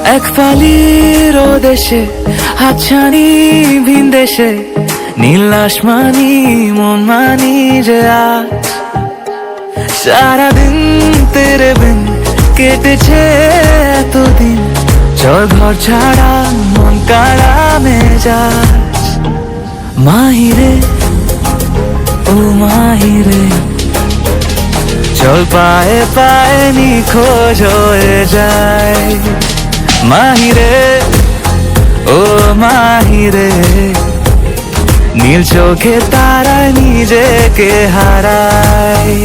এক পালির ও দেশে হাতছানি ভিন দেশে নীল আসমানি মন মানি যে আজ সারাদিন তেরে বিন কেটেছে এতদিন চল ঘর ছাড়া মন কাড়া মেজাজ মাহিরে ও মাহিরে চল পায়ে পায়ে নিখোঁজ হয়ে যায় মাহিরে ও মাহিরে নীল চোখে তারায় নিজেকে হারায়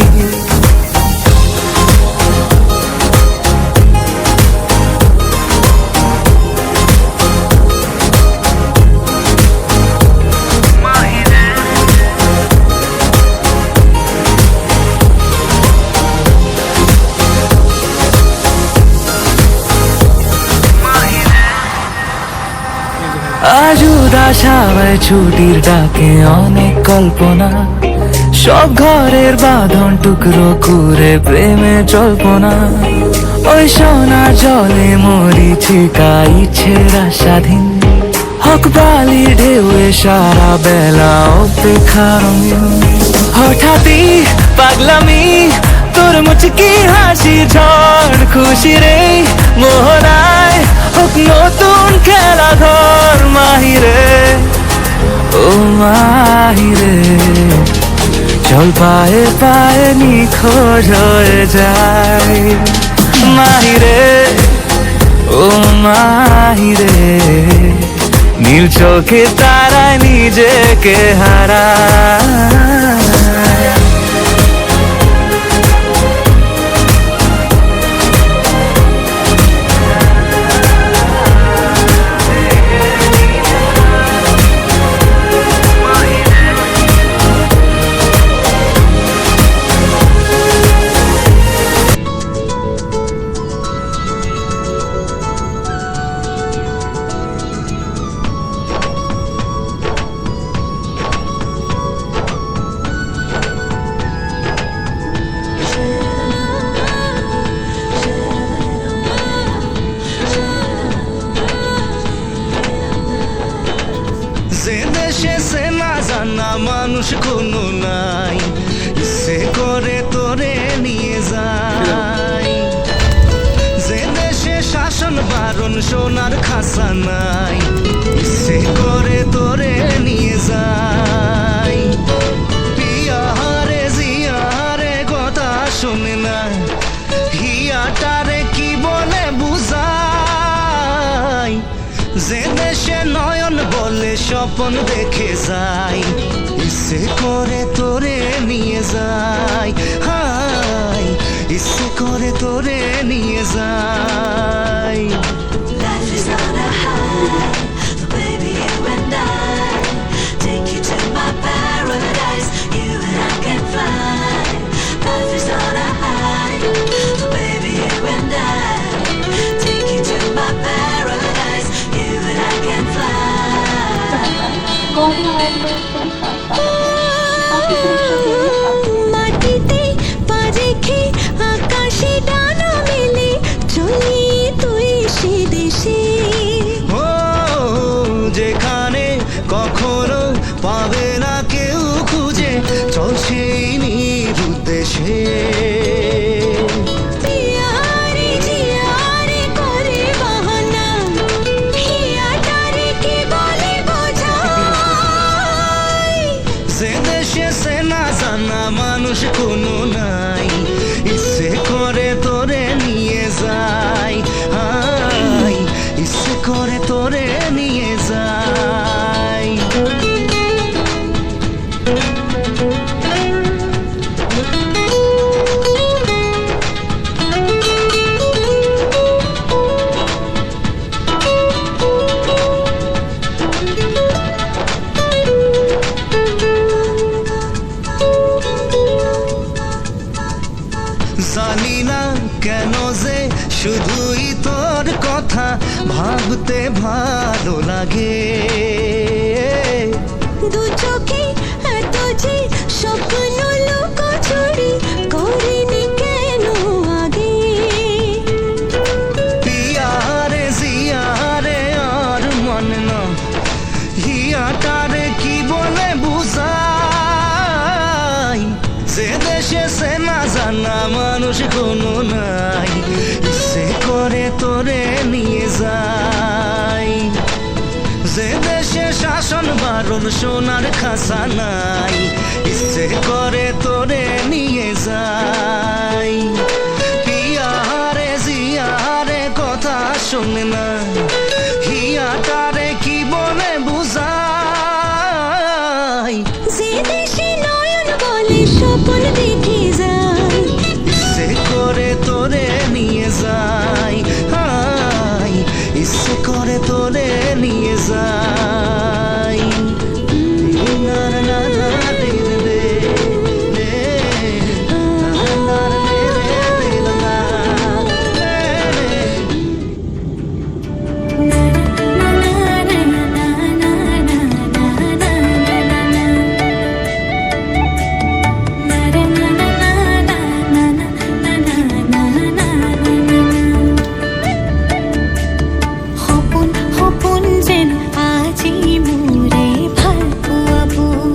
আজ উদাস হাওয়ায় ছুটির ডাকে অনেক কল্পনা সব ঘরের বাঁধন টুকরো করে প্রেমে জল্পনা ওই সোনার জলে মরিচিকা ইচ্ছের আশাধীন হক বালি ঢেউয়ে সারা বেলা অপেক্ষার হঠাৎই পাগলামি তোর মুচকি হাসি ঝড় খুশি রে মোহনায় হোক নতুন খেলা ঘর মাহিরে ও মাহিরে চল পায়ে পায়ে নিখোঁজ হয়ে যায় মাহিরে ও মাহিরে নীল চোখে তারায় নিজেকে হারায় মানুষ কোনো নাই সে করে তোরে নিয়ে যায় যে দেশে শাসন বারণ সোনার খাসা নাই সে করে তোরে নিয়ে যায় পিয়ারে জিয়ারে কথা শুনে না হিয়াটারে কি বলে বুঝাই যে দেশে নয়ন বলে স্বপন দেখে যায় ইচ্ছে করে তোরে নিয়ে যায় হাই ইচ্ছে করে তোরে নিয়ে যায় Life is on a high, so baby you and I take you to my paradise, you and I can fly. Life is on a high, so baby you and I take you to my paradise, you and I can fly. মাটিতে পা রেখে আকাশে ডানা মেলে চলি তুই সে দেশে ও যেখানে কখনো পাবে না কেউ খুঁজে চল সেই নিরুদ্দেশে জিয়ারে জিয়ারে করে বাহানা হিয়াটারে কে বলে বোঝাই সে দেশে সে না জানা মানুষ কোনো নাই ইচ্ছে করে তোরে নিয়ে যায় হাই ইচ্ছে করে তোরে নিয়ে যায় জানি না কেন যে শুধুই তোর কথা ভাবতে ভালো লাগে দু চোখে এত যে স্বপ্ন লুকোচুরি করিনি কেন আগে পিয়ারে জি মানুষ কোনো নাই, ইচ্ছে করে তোরে নিয়ে যাই। যে দেশে শাসন বারণ সোনার খাসা নাই, ইচ্ছে করে তোরে নিয়ে যাই। পিয়ারে জিয়ারে কথা শোনে না, হিয়াটারে কি বলে বুঝাই। যে দেশে নয়ন বলে স্বপ্ন দেখে যায়, ইচ্ছে করে তোরে নিয়ে যাই, হাই ইচ্ছে করে তোরে নিয়ে যাই। না না না না রে রে রে, না না রে রে রে না রে রে। সপোন সপোন যেন আজি মোৰে ভাল পোৱাবোৰ,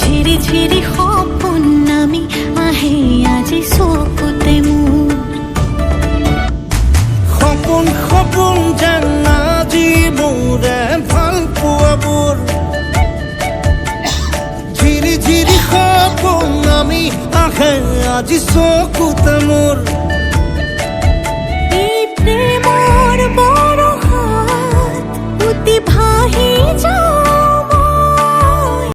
ঝিৰি ঝিৰি সপোন নামি আহে আজি চকুতে মোৰ। সপোন সপোন যেন আজি মোৰে ভাল পোৱাবোৰ, ঝিৰি ঝিৰি সপোন আমি আহে আজি চকুতে মোৰ। এই প্ৰেমৰ বৰষাত উটি ভাহি যায়